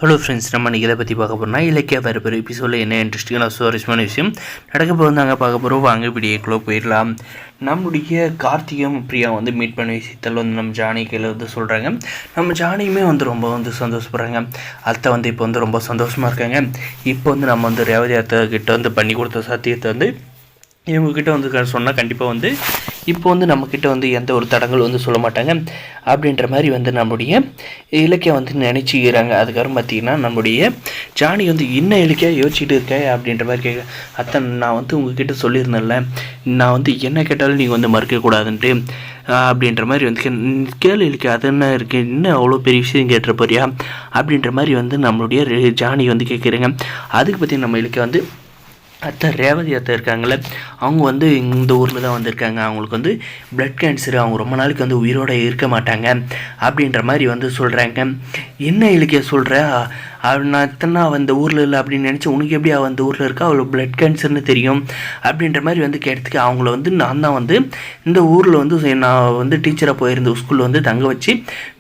Hello friends, நம்ம இன்றைக்கி இதை பற்றி பார்க்க போகிறோம்னா இலக்கிய வரப்போகிற எபிசோடில் என்ன இன்ட்ரெஸ்டிங்கான சுவாரஸ்யமான விஷயம் நடக்க போகிறாங்க பார்க்க போகிறோம். வாங்க வீடியோக்குள்ளே போயிடலாம். நம்முடைய கார்த்திகம் பிரியா மீட் பண்ண விஷயத்தில் நம்ம ஜானி கையில் சொல்கிறாங்க. நம்ம ஜானியுமே ரொம்ப சந்தோஷப்படுறாங்க. அத்தை இப்போ ரொம்ப சந்தோஷமாக இருக்காங்க. இப்போ நம்ம ரேவதி அத்தை கிட்ட பண்ணி கொடுத்த சத்தியத்தை இவங்கக்கிட்ட சொன்னால் கண்டிப்பாக இப்போ நம்மக்கிட்ட எந்த ஒரு தடங்கள் சொல்ல மாட்டாங்க அப்படின்ற மாதிரி நம்முடைய இலக்கியம் நினச்சிக்கிறாங்க. அதுக்கப்புறம் பார்த்திங்கன்னா நம்முடைய ஜானி இன்னும் இலக்கியம் யோசிச்சுட்டு இருக்கேன் அப்படின்ற மாதிரி கேட்க, அத்தை நான் உங்ககிட்ட சொல்லியிருந்தேன்ல, நான் என்ன கேட்டாலும் நீங்கள் மறுக்கக்கூடாதுன்ட்டு அப்படின்ற மாதிரி கேள்வி இலக்கியம் அது என்ன இருக்குது, இன்னும் அவ்வளோ பெரிய விஷயம் கேட்டுற போறியா அப்படின்ற மாதிரி நம்மளுடைய ஜானி கேட்குறேங்க. அதுக்கு பற்றி நம்ம இலக்கியம் அத்தை ரேவதி அத்தை இருக்காங்களே, அவங்க இந்த ஊரில் தான் வந்திருக்காங்க. அவங்களுக்கு பிளட் கேன்சரு, அவங்க ரொம்ப நாளைக்கு உயிரோடு இருக்க மாட்டாங்க அப்படின்ற மாதிரி சொல்கிறாங்க. என்ன இலக்கிய சொல்கிற, நான் எத்தனை அந்த ஊரில் இல்லை அப்படின்னு நினச்சி, உனக்கு எப்படி அந்த ஊரில் இருக்கா, அவ்வளோ பிளட் கேன்சர்னு தெரியும் அப்படின்ற மாதிரி கேட்டதுக்கு, அவங்கள நான் தான் இந்த ஊரில் நான் டீச்சராக போயிருந்த ஸ்கூலில் தங்க வச்சு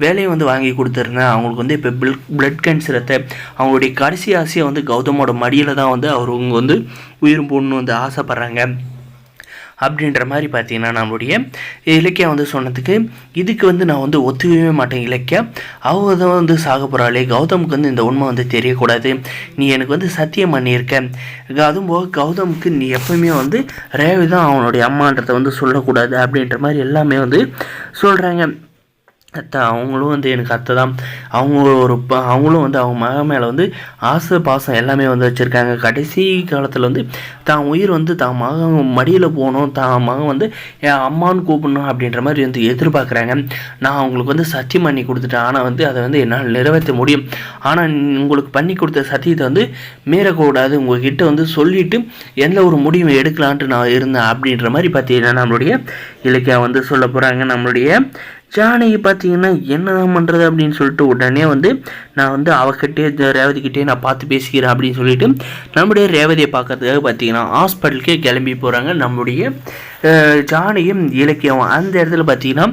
வேலையை வாங்கி கொடுத்துருந்தேன். அவங்களுக்கு இப்போ பிளட் கேன்சரத்தை அவங்களுடைய கடைசி ஆசையை கௌதமோட மடியில் தான் அவங்க உயிரும் போடணும்னு ஆசைப்பட்றாங்க அப்படின்ற மாதிரி பார்த்தீங்கன்னா நம்மளுடைய இலக்கியம் சொன்னதுக்கு, இதுக்கு நான் ஒத்துக்கவே மாட்டேன் இலக்கியா, அவங்க தான் சாக போகிறாளே, கௌதமுக்கு இந்த உண்மை தெரியக்கூடாது, நீ எனக்கு சத்தியம் பண்ணியிருக்க, அதுவும் போக கௌதமுக்கு நீ எப்பவுமே ரேவதி தான் அவனுடைய அம்மான்றதை சொல்லக்கூடாது அப்படின்ற மாதிரி எல்லாமே சொல்கிறாங்க. அத்தை அவங்களும் எனக்கு அத்தை தான், அவங்க அவங்களும் அவங்க மகன் மேலே ஆசை பாசம் எல்லாமே வச்சுருக்காங்க. கடைசி காலத்தில் தான் உயிர் தான் மகன் மடியில் போகணும், தான் மகன் என் அம்மான்னு கூப்பிடணும் அப்படின்ற மாதிரி எதிர்பார்க்குறாங்க. நான் அவங்களுக்கு சத்தியம் பண்ணி கொடுத்துட்டேன். ஆனால் அதை என்னால் நிறைவேற்ற முடியும். ஆனால் உங்களுக்கு பண்ணி கொடுத்த சத்தியத்தை மீறக்கூடாது, உங்கள்கிட்ட சொல்லிவிட்டு எந்த ஒரு முடிவை எடுக்கலான்ட்டு நான் இருந்தேன் அப்படின்ற மாதிரி பார்த்தீங்கன்னா நம்மளுடைய இலக்கியம் சொல்ல போகிறாங்க. நம்மளுடைய ஜானகி பார்த்தீங்கன்னா என்னதான் பண்ணுறது அப்படின்னு சொல்லிட்டு உடனே நான் அவகிட்டே ரேவதிக்கிட்டே நான் பார்த்து பேசிக்கிறேன் அப்படின்னு சொல்லிட்டு நம்முடைய ரேவதியை பார்க்கறதுக்காக பார்த்தீங்கன்னா ஹாஸ்பிட்டலுக்கே கிளம்பி போகிறாங்க. நம்முடைய ஜானகியும் இலக்கியம் அந்த இடத்துல பார்த்தீங்கன்னா,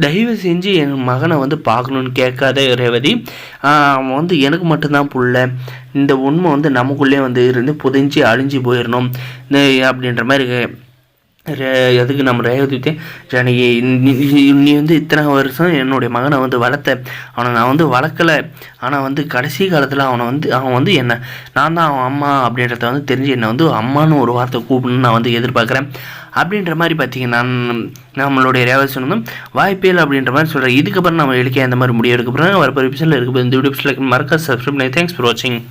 தயவு செஞ்சு என் மகனை பார்க்கணுன்னு கேட்காத ரேவதி, அவன் எனக்கு மட்டும்தான் புள்ள, இந்த உண்மை நமக்குள்ளே இருந்து புதைஞ்சி அழிஞ்சு போயிடணும் அப்படின்ற மாதிரி அதுக்கு நம்ம ரேவதி ஜானகி, நீ இத்தனை வருஷம் என்னுடைய மகனை வளர்த்த, அவனை நான் வளர்க்கலை, ஆனால் கடைசி காலத்தில் அவன் என்ன, நான் தான் அவன் அம்மா அப்படின்றத தெரிஞ்சு என்னை அம்மானு ஒரு வார்த்தை கூப்பிடணும்னு நான் எதிர்பார்க்குறேன் அப்படின்ற மாதிரி பார்த்தீங்கன்னா நம்மளுடைய ரேவதி சொன்னதும் வாய்ப்பே இல்லை அப்படின்ற மாதிரி சொல்கிறேன். இதுக்கப்புறம் நம்ம இலக்கியம் அந்த மாதிரி முடிவு எடுக்க போகிறோம். வரப்போ எபிசோடில் இருக்க இந்த வீடியோ மறக்காம சப்ஸ்கிரைப் பண்ணி. தேங்க்ஸ் ஃபார் வாட்சிங்.